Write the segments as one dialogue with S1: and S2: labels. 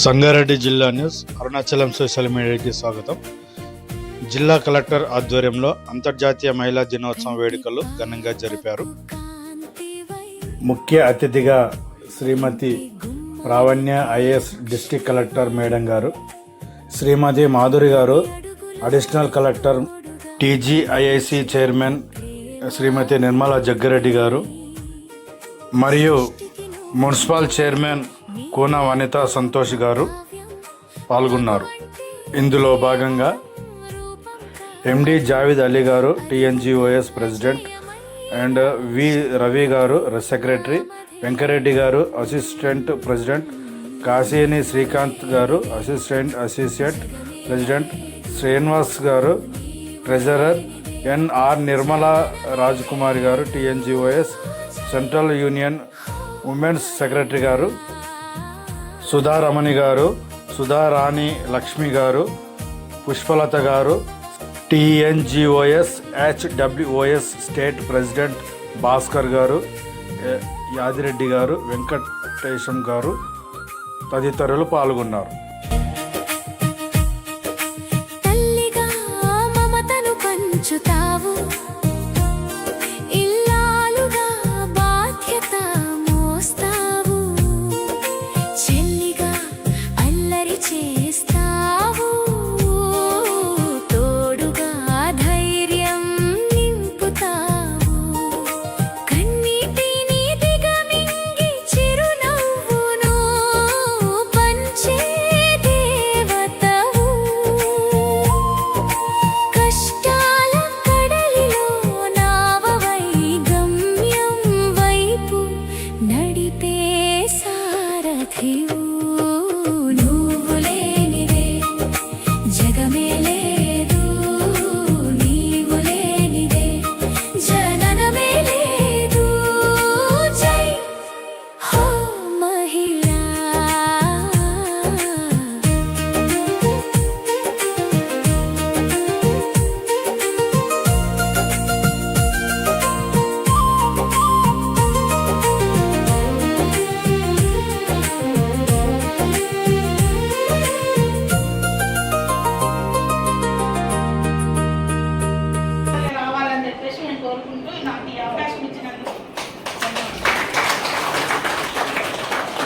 S1: సంగారెడ్డి జిల్లా news Arunachalam social మీడియాకి స్వాగతం. జిల్లా కలెక్టర్ ఆధ్వర్యంలో అంతర్జాతీయ మహిళా దినోత్సవం వేడుకలు ఘనంగా జరిపారు. ముఖ్య అతిథిగా శ్రీమతి Pravanya IAS district collector madam గారు, శ్రీమతి మాధురి గారు అడిషనల్ కలెక్టర్, టీజీఐఐసి చైర్మన్ శ్రీమతి నిర్మలా జగ్గారెడ్డి గారు మరియు మున్సిపల్ చైర్మన్ కూన వనిత సంతోష్ గారు పాల్గొన్నారు. ఇందులో భాగంగా ఎండి జావేద్ అలీ గారు టీఎన్జిఓఎస్ ప్రెసిడెంట్ అండ్ వి రవి గారు సెక్రటరీ, వెంకరెడ్డి గారు అసిస్టెంట్ ప్రెసిడెంట్, కాశీని శ్రీకాంత్ గారు అసిస్టెంట్ ప్రెసిడెంట్, శ్రీనివాస్ గారు ట్రెజరర్, ఎన్ఆర్ నిర్మలా రాజ్కుమారి గారు టీఎన్జిఓఎస్ సెంట్రల్ యూనియన్ ఉమెన్స్ సెక్రటరీ గారు, సుధారమణి గారు, సుధారాణి లక్ష్మి గారు, పుష్పలత గారు టీఎన్జిఓఎస్ హెచ్డబ్ల్యూఓఎస్ స్టేట్ ప్రెసిడెంట్ భాస్కర్ గారు, యాదిరెడ్డి గారు, వెంకటేశం గారు తదితరులు పాల్గొన్నారు.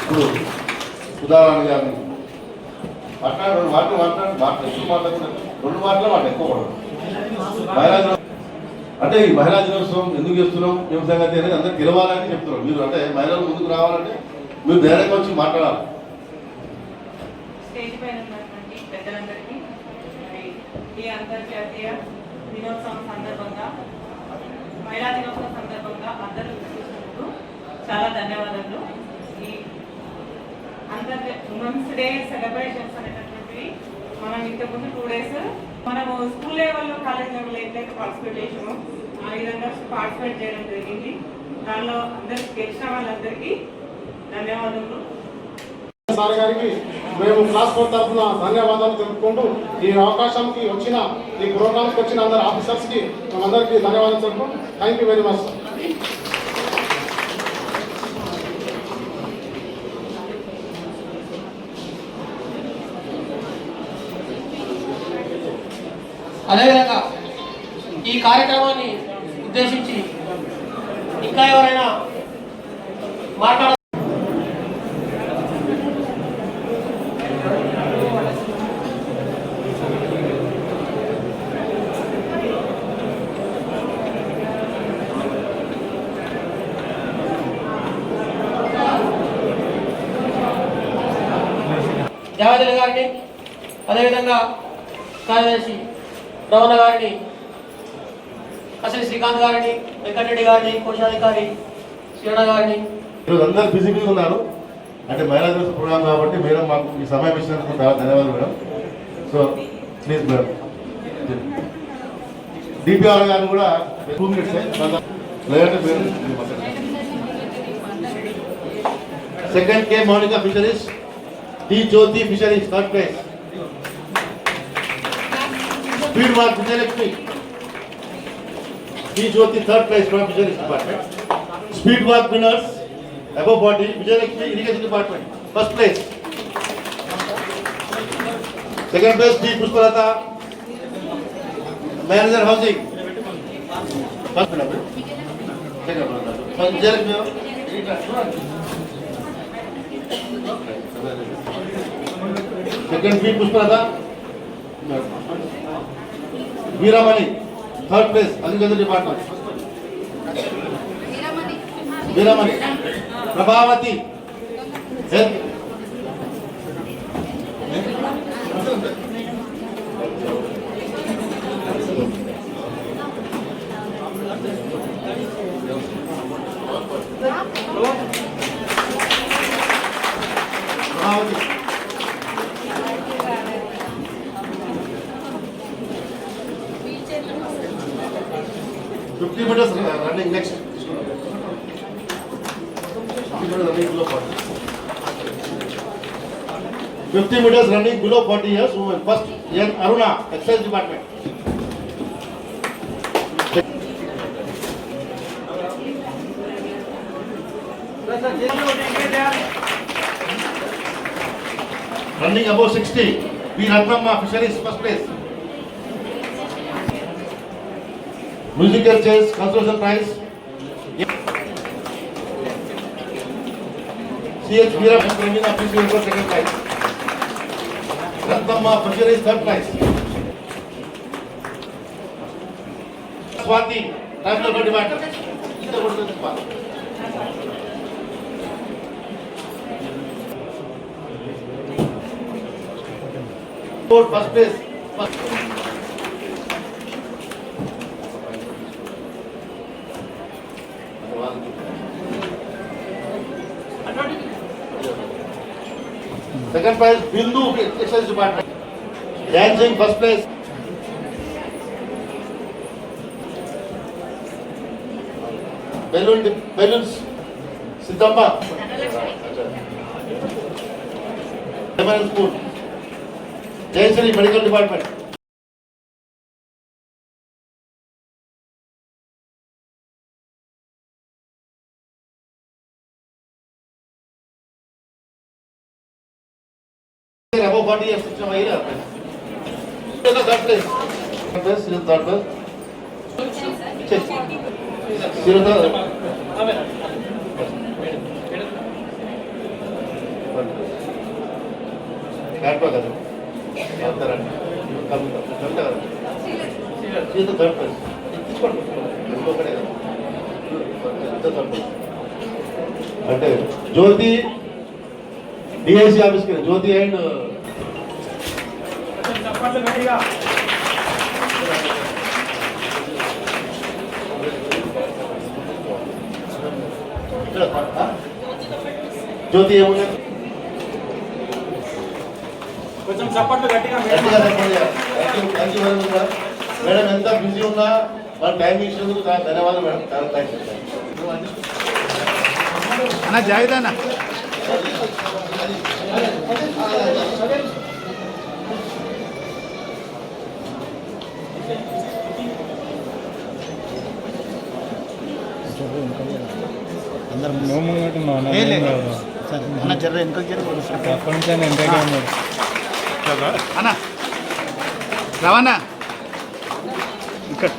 S2: ఇప్పుడు సుధారాణి గారిని మాట్లాడు, ఎక్కువ మాట్లాడుతున్నారు, 2 మాటలు మాట ఎక్కువ పడదు. మహిళా అంటే ఈ మహిళా దినోత్సవం ఎందుకు చేస్తున్నాం, ఏం సంగతి అనేది అందరికి తెలవాలని చెప్తున్నాం. మీరు అంటే మహిళలు ముందుకు రావాలంటే మీరు ధైర్యంగా వచ్చి మాట్లాడాలి.
S3: స్టేజ్ పైన ఉన్నటువంటి పెద్దలందరికీ ఈ అంతర్జాతీయ దినోత్సవం సందర్భంగా, మహిళా దినోత్సవం సందర్భంగా అందరూ చూసినందుకు చాలా ధన్యవాదాలు. ఈ ఉమెన్స్ డే సెలబ్రేషన్స్ అనేటటువంటివి మనం ఇంతకుముందు 2 days మనము స్కూల్ లెవెల్లో, కాలేజ్ లెవెల్లో ఎట్లయితే పార్టిసిపేట్ చేసామో ఆ విధంగా పార్టిసిపేట్ చేయడం జరిగింది. దానిలో అందరికి గెలిచిన వాళ్ళందరికీ ధన్యవాదాలు.
S4: సార్ గారికి మేము క్లాస్ 4 తరఫున ధన్యవాదాలు తెలుపుకుంటూ ఈ అవకాశానికి వచ్చిన, ఈ ప్రోగ్రామ్కి వచ్చిన అందరు ఆఫీసర్స్కి మేమందరికీ ధన్యవాదాలు తెలుపుకుంటూ థ్యాంక్ యూ వెరీ మచ్.
S5: అదేవిధంగా ఈ కార్యక్రమాన్ని ఉద్దేశించి ఇంకా ఎవరైనా మాట్లాడ జావేద్ గారిని, అదేవిధంగా కార్యదర్శి రమణ గారిని, అసలు శ్రీకాంత్ గారిని, వెంకటరెడ్డి గారిని, కోశాధికారి శ్రీరణ గారిని,
S2: అందరూ బిజీగా ఉన్నారు. అంటే మహిళా దివస ప్రోగ్రామ్ కాబట్టి మేడం మాకు ఈ సమయం ఇచ్చినందుకు చాలా ధన్యవాదాలు మేడం. సో ప్లీజ్ మేడం, డిపిఆర్ గారిని కూడా 2 minutes లేదంటే సెకండ్ కే Mounika fisheries, D Jyothi fisheries 3rd place, speed mark Vijayalakshmi, D Jyothi 3rd place from Fisheries Department. Speed walk winners above 40, Vijayalakshmi Irrigation Department, 1st place. Second place P. Pushpalata, Manager Housing. First number. Second number. First Jeremy. Second P. Pushpalata. Veeramani. Third place Agriculture Department. Veeramani. Prabhavati. Health. Prabhavati. 50 meters running next. 50 meters running below 40. 50 meters running below 40 years woman. First, N. Aruna, Exercise Department. Running above 60. B. Ratnamma, Fisheries, first place. Musical chairs, consolation prize. C.H. Veera, Premium Officer, second prize. Ratnamma, Fisheries, third prize. Swati, National Department. First place. Second prize, Bindu, Exercise Department. Dancing, first place. Balloons, Siddhamba. Lemon Spoon. Jayasri, Medical Department. Above 40 years, third place. Third place. అంటే జ్యోతి DIC office కి జ్యోతి and జ్యోతి ఏముంది
S6: కొంచెం చప్పట్లు గట్టిగా
S2: madam ఎంత busy ఉన్నా మన time ఇచ్చినందుకు ధన్యవాదాలు మేడం. చాలా థ్యాంక్స్
S1: అన్న జాగ్రత్త అన్న. అందరం అన్న జర్ర వెనకలు జర్ర అప్పటి నుంచి ఆయన ఎంతగా ఉన్నాడు అన్న రావన్నా ఇక్కడ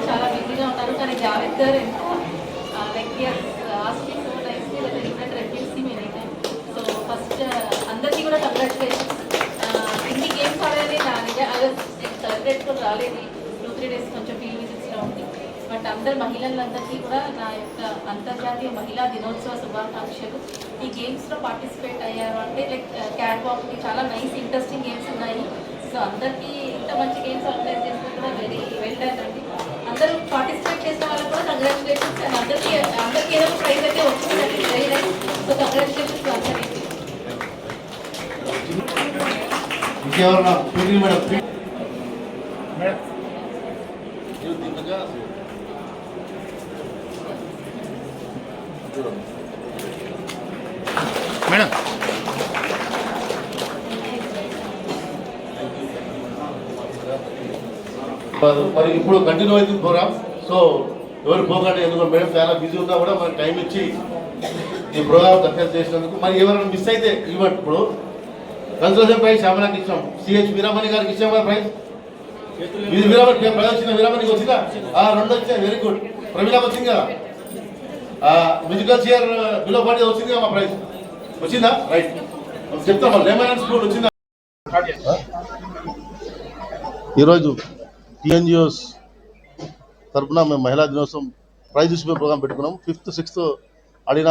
S7: చాలా బిజీగా ఉన్నారు కానీ జావేద్ గారు ఎంతో like asking so nicely that you can reduce the many time. So first అందరికీ కూడా కంగ్రాచులేషన్స్. ఇన్ని గేమ్స్ ఆడాలి సెలబ్రేట్ కూడా రాలేదు 2-3 days కొంచెం ఫీల్ విజిట్స్లో ఉంది. బట్ అందరు మహిళలందరికీ కూడా నా యొక్క అంతర్జాతీయ మహిళా దినోత్సవ శుభాకాంక్షలు. ఈ గేమ్స్లో పార్టిసిపేట్ అయ్యారు అంటే లైక్ క్యాట్ వాక్కి చాలా నైస్ ఇంట్రెస్టింగ్ గేమ్స్ ఉన్నాయి. సో అందరికీ ఇంత మంచి గేమ్స్ ఆర్గనైజ్ చేసిన కూడా వెరీ వెల్ డన్ అండి. అందరూ పార్టిసిపేట్ చేసిన వాళ్ళకి కూడా కంగ్రాచులేషన్స్. అండ్ అందరికీ ఏదో ఒక ప్రైజ్ అయితే వచ్చిందండి వెరీ నైస్. సో కంగ్రాచులేషన్స్ అందరికీ.
S2: ఇంకెవరన్నా మేడం
S1: మేడం
S2: మరి ఇప్పుడు కంటిన్యూ అవుతుంది ప్రోగ్రామ్. సో ఎవరు పోకండి, ఎందుకంటే మేడం చాలా బిజీ ఉన్నా కూడా మనకి టైం ఇచ్చి ఈ ప్రోగ్రామ్ సక్సెస్ చేసినందుకు. మరి ఎవరైనా మిస్ అయితే ఇవ్వండి. ఇప్పుడు కన్సల్టేషన్ ప్రైజ్ శ్యామలాకి ఇచ్చాం, సిహెచ్ వీరామణి గారికి ఇచ్చాం కదా ప్రైజ్. ఇది వీరామణి ప్రైజ్ వచ్చిందా? వీరామణికి వచ్చిందా? 2 వచ్చాయి, వెరీ గుడ్. ప్రవీణకు వచ్చింది కదా, మ్యూజికల్ చైర్ బిలో పార్టీ వచ్చింది కదా మా ప్రైజ్, వచ్చిందా? రైట్, చెప్తాం. లెమన్ స్కూల్ వచ్చిందా? ఈరోజు టీఎన్జిఓస్ తరఫున మేము మహిళా దినోత్సవం ప్రైజ్ డిస్ట్రిబ్యూషన్ ప్రోగ్రామ్ పెట్టుకున్నాం. 5th 6th ఆడిన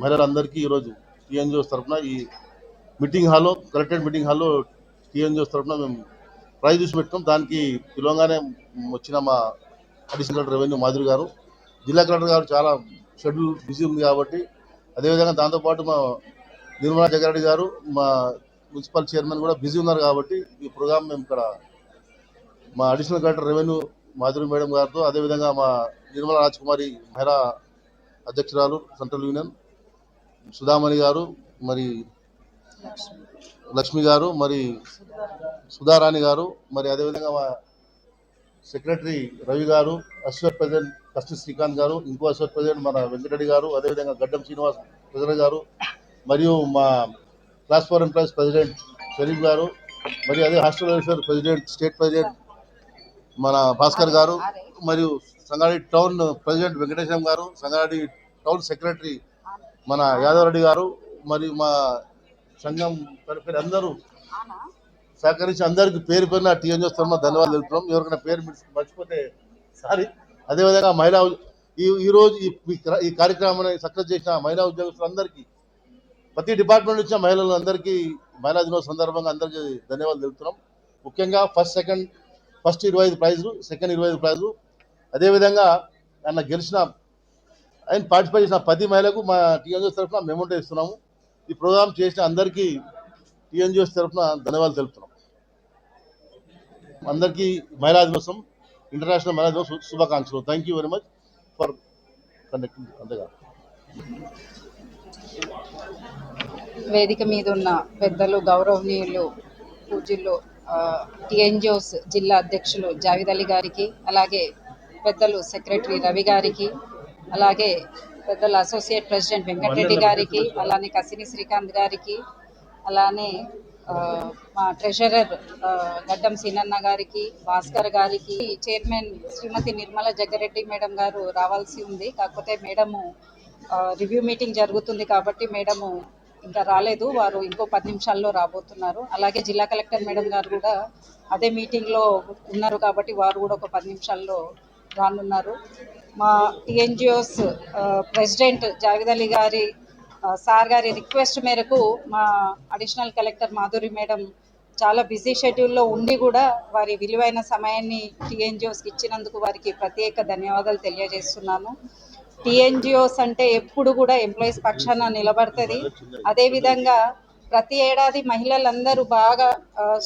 S2: మహిళలందరికీ ఈరోజు టీఎన్జిఓస్ తరఫున ఈ మీటింగ్ హాల్లో, కలెక్టరేట్ మీటింగ్ హాల్లో టీఎన్జిఓస్ తరఫున మేము ప్రైజ్ డిస్ట్రిబ్యూట్ పెట్టుకున్నాం. దానికి పిలవగానే వచ్చిన మా అడిషనల్ కలెక్టర్ రెవెన్యూ మాధురి గారు, జిల్లా కలెక్టర్ గారు చాలా షెడ్యూల్ బిజీ ఉంది కాబట్టి, అదేవిధంగా దాంతోపాటు మా నిర్మలా జగ్గారెడ్డి గారు, మా మున్సిపల్ చైర్మన్ కూడా బిజీ ఉన్నారు కాబట్టి ఈ ప్రోగ్రామ్ మేము ఇక్కడ మా additional collector revenue Madhuri madam గారితో, అదేవిధంగా మా నిర్మలా రాజ్కుమారి మహిళా అధ్యక్షురాలు సెంట్రల్ యూనియన్, సుధామణి గారు, మరి లక్ష్మి గారు, మరి సుధారాణి గారు, మరి అదేవిధంగా మా సెక్రటరీ రవి గారు, అసోసియేట్ ప్రెసిడెంట్ కస్టి శ్రీకాంత్ గారు, ఇంకో అసోసియేట్ ప్రెసిడెంట్ మన వెంకటరెడ్డి గారు, అదేవిధంగా గడ్డం శ్రీనివాస్ ప్రెసిడెంట్ గారు, మరియు మా క్లాస్ 4 ఎంప్లాయీస్ ప్రెసిడెంట్ షరీఫ్ గారు, మరి అదే hostel welfare president state president మన భాస్కర్ గారు, మరియు సంగారెడ్డి టౌన్ ప్రెసిడెంట్ వెంకటేశం గారు, సంగారెడ్డి టౌన్ సెక్రటరీ మన యాదవ్ రెడ్డి గారు, మరియు మా సంఘం తరఫున అందరూ సహకరించి అందరికీ పేరు పేరున టీఎన్జిఓస్ తరఫున ధన్యవాదాలు తెలుపుతున్నాం. ఎవరికైనా పేరు మర్చిపోతే సారీ. అదేవిధంగా మహిళా ఈరోజు ఈ కార్యక్రమాన్ని సక్సెస్ చేసిన మహిళా ఉద్యోగస్తులందరికీ, ప్రతి డిపార్ట్మెంట్ వచ్చిన మహిళలందరికీ మహిళా దినోత్సవం సందర్భంగా అందరికీ ధన్యవాదాలు తెలుపుతున్నాం. ముఖ్యంగా ఫస్ట్ 25 ప్రైజులు, సెకండ్ 25 ప్రైజులు, అదేవిధంగా ఆయన పార్టిసిపేట్ చేసిన 10 మహిళలకు మా టీఎన్జిఓస్ తరఫున మెమోంటో ఇస్తున్నాము. ఈ ప్రోగ్రామ్ చేసిన అందరికీ టీఎన్జిఓస్ తరఫున ధన్యవాదాలు తెలుపుతున్నాం. అందరికీ మహిళా దినోత్సవం, ఇంటర్నేషనల్ మహిళా దినోత్సవం శుభాకాంక్షలు. Thank you very much for conducting. అంతేగా
S8: వేదిక మీద ఉన్న పెద్దలు, గౌరవనీయులు, పూజ్యులు, టీఎన్జిఓస్ జిల్లా అధ్యక్షులు జావేద్ అలీ గారికి, అలాగే పెద్దలు సెక్రటరీ రవి గారికి, అలాగే పెద్దలు అసోసియేట్ ప్రెసిడెంట్ వెంకటరెడ్డి గారికి, అలానే కసిని శ్రీకాంత్ గారికి, అలానే మా ట్రెజరర్ గడ్డం సీనన్న గారికి, భాస్కర్ గారికి, చైర్మన్ శ్రీమతి నిర్మలా జగ్గారెడ్డి మేడం గారు రావాల్సి ఉంది. కాకపోతే మేడము రివ్యూ మీటింగ్ జరుగుతుంది కాబట్టి మేడము ఇంకా రాలేదు, వారు ఇంకో 10 నిమిషాల్లో రాబోతున్నారు. అలాగే జిల్లా కలెక్టర్ మేడం గారు కూడా అదే మీటింగ్లో ఉన్నారు కాబట్టి వారు కూడా ఒక 10 నిమిషాల్లో రానున్నారు. మా టీఎన్జిఓస్ ప్రెసిడెంట్ జావేద్ అలీ గారి సార్ గారి రిక్వెస్ట్ మేరకు మా అడిషనల్ కలెక్టర్ మాధురి మేడం చాలా బిజీ షెడ్యూల్లో ఉండి కూడా వారి విలువైన సమయాన్ని టీఎన్జిఓస్కి ఇచ్చినందుకు వారికి ప్రత్యేక ధన్యవాదాలు తెలియజేస్తున్నాను. టీఎన్జిఓస్ అంటే ఎప్పుడు కూడా ఎంప్లాయీస్ పక్షాన నిలబడుతుంది. అదేవిధంగా ప్రతి ఏడాది మహిళలందరూ బాగా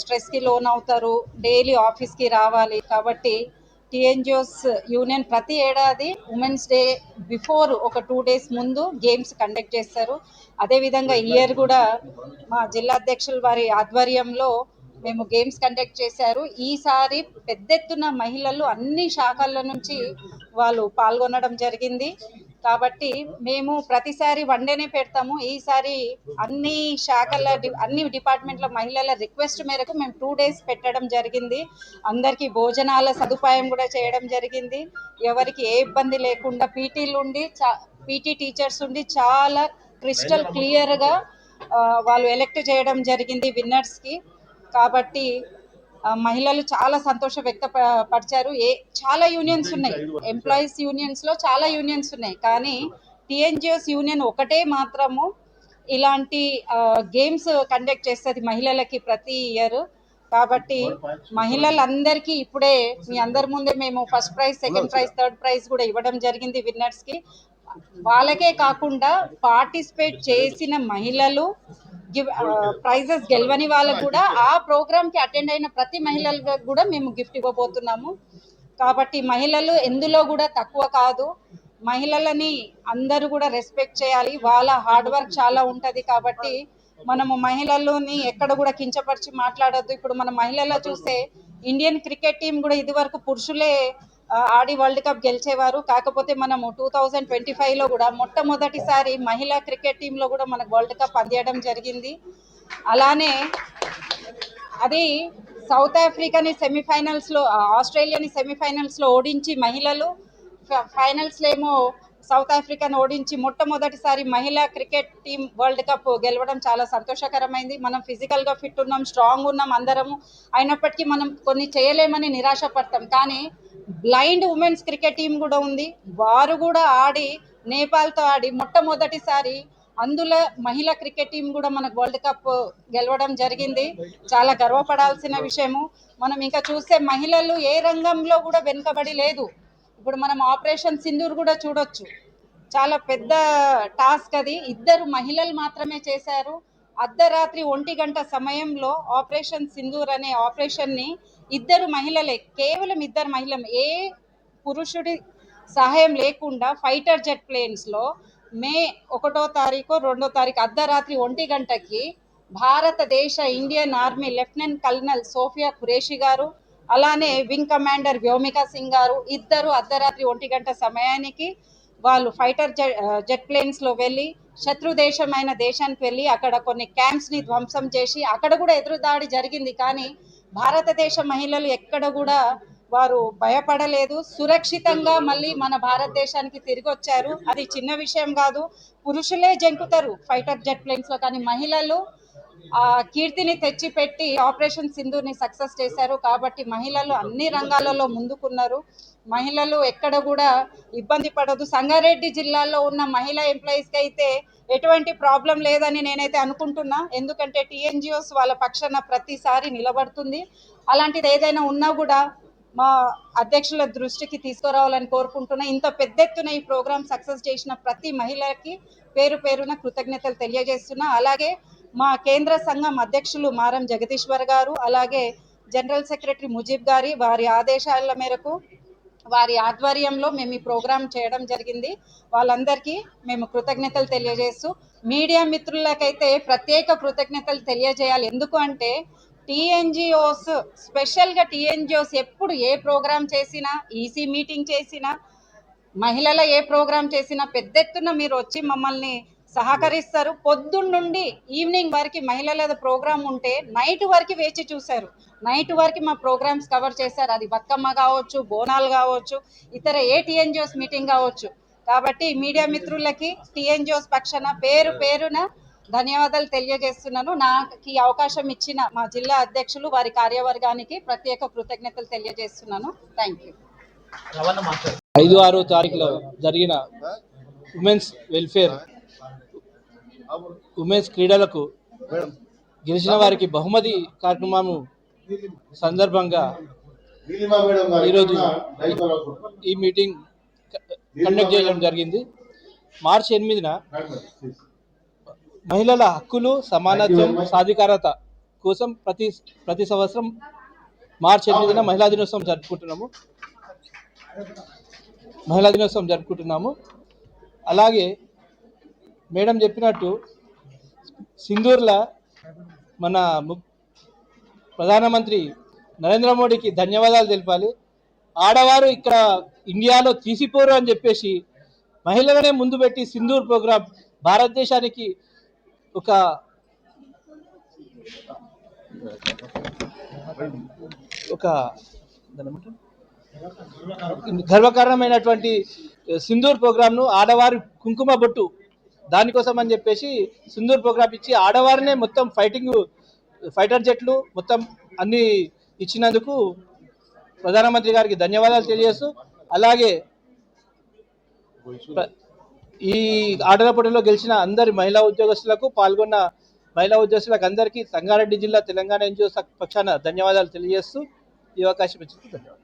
S8: స్ట్రెస్కి లోన్ అవుతారు, డైలీ ఆఫీస్కి రావాలి. కాబట్టి టీఎన్జిఓస్ యూనియన్ ప్రతి ఏడాది ఉమెన్స్ డే బిఫోర్ ఒక 2 days ముందు గేమ్స్ కండక్ట్ చేస్తారు. అదేవిధంగా ఈ ఇయర్ కూడా మా జిల్లా అధ్యక్షుల వారి ఆధ్వర్యంలో మేము గేమ్స్ కండక్ట్ చేశారు. ఈసారి పెద్ద ఎత్తున మహిళలు అన్ని శాఖల నుంచి వాళ్ళు పాల్గొనడం జరిగింది. కాబట్టి మేము ప్రతిసారి 1 dayనే పెడతాము. ఈసారి అన్ని శాఖల అన్ని డిపార్ట్మెంట్ల మహిళల రిక్వెస్ట్ మేరకు మేము 2 days పెట్టడం జరిగింది. అందరికీ భోజనాల సదుపాయం కూడా చేయడం జరిగింది. ఎవరికి ఏ ఇబ్బంది లేకుండా పీటీ టీచర్స్ ఉండి చాలా క్రిస్టల్ క్లియర్గా వాళ్ళు ఎలెక్ట్ చేయడం జరిగింది విన్నర్స్కి. కాబట్టి మహిళలు చాలా సంతోషం వ్యక్తపరిచారు. చాలా యూనియన్స్ ఉన్నాయి, ఎంప్లాయీస్ యూనియన్స్లో చాలా యూనియన్స్ ఉన్నాయి, కానీ టీఎన్జిఓస్ యూనియన్ ఒకటే మాత్రము ఇలాంటి గేమ్స్ కండక్ట్ చేస్తుంది మహిళలకి ప్రతి ఇయర్. కాబట్టి మహిళలందరికీ ఇప్పుడే మీ అందరి ముందే మేము first prize, second prize, third prize కూడా ఇవ్వడం జరిగింది విన్నర్స్కి. వాళ్ళకే కాకుండా పార్టిసిపేట్ చేసిన మహిళలు, ప్రైజెస్ గెలవని వాళ్ళకు కూడా ఆ ప్రోగ్రామ్కి అటెండ్ అయిన ప్రతి మహిళలకు కూడా మేము గిఫ్ట్ ఇవ్వబోతున్నాము. కాబట్టి మహిళలు ఎందులో కూడా తక్కువ కాదు. మహిళలని అందరూ కూడా రెస్పెక్ట్ చేయాలి. వాళ్ళ హార్డ్ వర్క్ చాలా ఉంటుంది. కాబట్టి మనము మహిళలని ఎక్కడ కూడా కించపరిచి మాట్లాడొద్దు. ఇప్పుడు మన మహిళల్లో చూస్తే ఇండియన్ క్రికెట్ టీం కూడా ఇదివరకు పురుషులే ఆడి వరల్డ్ కప్ గెలిచేవారు. కాకపోతే మనము 2025లో కూడా మొట్టమొదటిసారి మహిళా క్రికెట్ టీంలో కూడా మనకు వరల్డ్ కప్ అందియడం జరిగింది. అలానే అది సౌత్ ఆఫ్రికాని సెమీఫైనల్స్లో, ఆస్ట్రేలియాని సెమీఫైనల్స్లో ఓడించి మహిళలు, ఫైనల్స్లో ఏమో సౌత్ ఆఫ్రికాను ఓడించి మొట్టమొదటిసారి మహిళా క్రికెట్ టీం వరల్డ్ కప్ గెలవడం చాలా సంతోషకరమైంది. మనం ఫిజికల్గా ఫిట్ ఉన్నాం, స్ట్రాంగ్ ఉన్నాం అందరము. అయినప్పటికీ మనం కొన్ని చేయలేమని నిరాశపడతాం. కానీ బ్లైండ్ ఉమెన్స్ క్రికెట్ టీం కూడా ఉంది. వారు కూడా ఆడి నేపాల్తో ఆడి మొట్టమొదటిసారి అందులో మహిళా క్రికెట్ టీం కూడా మనకు వరల్డ్ కప్ గెలవడం జరిగింది. చాలా గర్వపడాల్సిన విషయము. మనం ఇంకా చూస్తే మహిళలు ఏ రంగంలో కూడా వెనుకబడి లేదు. ఇప్పుడు మనం ఆపరేషన్ సింధూర్ కూడా చూడొచ్చు. చాలా పెద్ద టాస్క్ అది. 2 మహిళలు మాత్రమే చేశారు. అర్ధరాత్రి 1 గంట సమయంలో ఆపరేషన్ సింధూర్ అనే ఆపరేషన్ని 2 మహిళలే, కేవలం 2 మహిళలు, ఏ పురుషుడి సహాయం లేకుండా ఫైటర్ జెట్ ప్లేన్స్లో మే 1వ తారీఖు 2వ తారీఖు అర్ధరాత్రి 1 గంటకి భారతదేశ Indian army lieutenant colonel Sophia Qureshi గారు, అలానే వింగ్ కమాండర్ వ్యోమికా సింగ్ గారు, 2 అర్ధరాత్రి 1 గంట సమయానికి వాళ్ళు ఫైటర్ జెట్ ప్లేన్స్లో వెళ్ళి శత్రు దేశమైన దేశానికి వెళ్ళి అక్కడ కొన్ని క్యాంప్స్ని ధ్వంసం చేసి, అక్కడ కూడా ఎదురుదాడి జరిగింది. కానీ భారతదేశ మహిళలు ఎక్కడ కూడా వారు భయపడలేదు. సురక్షితంగా మళ్ళీ మన భారతదేశానికి తిరిగి వచ్చారు. అది చిన్న విషయం కాదు. పురుషులే జంకుతారు ఫైటర్ జెట్ ప్లేన్స్లో, కానీ మహిళలు ఆ కీర్తిని తెచ్చిపెట్టి ఆపరేషన్ సింధూర్ని సక్సెస్ చేశారు. కాబట్టి మహిళలు అన్ని రంగాలలో ముందుకున్నారు. మహిళలు ఎక్కడ కూడా ఇబ్బంది పడదు. సంగారెడ్డి జిల్లాలో ఉన్న మహిళా ఎంప్లాయీస్కి అయితే ఎటువంటి ప్రాబ్లం లేదని నేనైతే అనుకుంటున్నా. ఎందుకంటే టీఎన్జిఓస్ వాళ్ళ పక్షాన ప్రతిసారి నిలబడుతుంది. అలాంటిది ఏదైనా ఉన్నా కూడా మా అధ్యక్షుల దృష్టికి తీసుకురావాలని కోరుకుంటున్నా. ఇంత పెద్ద ఎత్తున ఈ ప్రోగ్రాం సక్సెస్ చేసిన ప్రతి మహిళకి పేరు పేరున కృతజ్ఞతలు తెలియజేస్తున్నా. అలాగే మా కేంద్ర సంఘం అధ్యక్షులు మారం జగదీశ్వర్ గారు, అలాగే జనరల్ సెక్రటరీ ముజీబ్ గారి వారి ఆదేశాల మేరకు, వారి ఆధ్వర్యంలో మేము ఈ ప్రోగ్రాం చేయడం జరిగింది. వాళ్ళందరికీ మేము కృతజ్ఞతలు తెలియజేస్తూ, మీడియా మిత్రులకైతే ప్రత్యేక కృతజ్ఞతలు తెలియజేయాలి. ఎందుకు అంటే టీఎన్జిఓస్, స్పెషల్గా టీఎన్జిఓస్ ఎప్పుడు ఏ ప్రోగ్రాం చేసినా, ఈసీ మీటింగ్ చేసినా, మహిళల ఏ ప్రోగ్రాం చేసినా పెద్ద ఎత్తున మీరు వచ్చి మమ్మల్ని సహకరిస్తారు. పొద్దున్న నుండి ఈవినింగ్ వరకు మహిళల ప్రోగ్రాం ఉంటే నైట్ వరకు వేచి చూశారు. నైట్ వరకు మా ప్రోగ్రామ్స్ కవర్ చేశారు. అది బతుకమ్మ కావచ్చు, బోనాలు కావచ్చు, ఇతర ఏ టీఎన్జిఓస్ మీటింగ్ కావచ్చు. కాబట్టి మీడియా మిత్రులకి టీఎన్జిఓస్ పక్షాన పేరు పేరున ధన్యవాదాలు తెలియజేస్తున్నాను. నాకు ఈ అవకాశం ఇచ్చిన మా జిల్లా అధ్యక్షులు, వారి కార్యవర్గానికి ప్రత్యేక కృతజ్ఞతలు తెలియజేస్తున్నాను. Thank you.
S9: 5-6 తారీఖులో జరిగిన ఉమెన్స్ వెల్ఫేర్, ఉమెన్స్ క్రీడలకు గెలిచిన వారికి బహుమతి కార్యక్రమం సందర్భంగా ఈరోజు ఈ మీటింగ్ కండక్ట్ చేయడం జరిగింది. మార్చి 8న మహిళల హక్కులు, సమానత్వం, సాధికారత కోసం ప్రతి సంవత్సరం మార్చి 8న మహిళా దినోత్సవం జరుపుకుంటున్నాము. అలాగే మేడం చెప్పినట్టు సింధూర్లో మన ప్రధానమంత్రి నరేంద్ర మోడీకి ధన్యవాదాలు తెలపాలి. ఆడవారు ఇక్కడ ఇండియాలో తీసిపోరు అని చెప్పేసి మహిళలనే ముందు పెట్టి సింధూర్ ప్రోగ్రాం భారతదేశానికి ఒక గర్వకారణమైనటువంటి సింధూర్ ప్రోగ్రాంను, ఆడవారి కుంకుమ బొట్టు దానికోసం అని చెప్పేసి సింధూర్ ప్రోగ్రాం ఇచ్చి ఆడవారినే మొత్తం ఫైటర్ జెట్లు మొత్తం అన్ని ఇచ్చినందుకు ప్రధానమంత్రి గారికి ధన్యవాదాలు తెలియజేస్తూ, అలాగే ఈ ఆటల పోటీలో గెలిచిన అందరి మహిళా ఉద్యోగస్తులకు, పాల్గొన్న మహిళా ఉద్యోగస్తులకు అందరికీ సంగారెడ్డి జిల్లా తెలంగాణ ఎన్జిఓ పక్షాన ధన్యవాదాలు తెలియజేస్తూ ఈ అవకాశం ఇచ్చినందుకు ధన్యవాదాలు.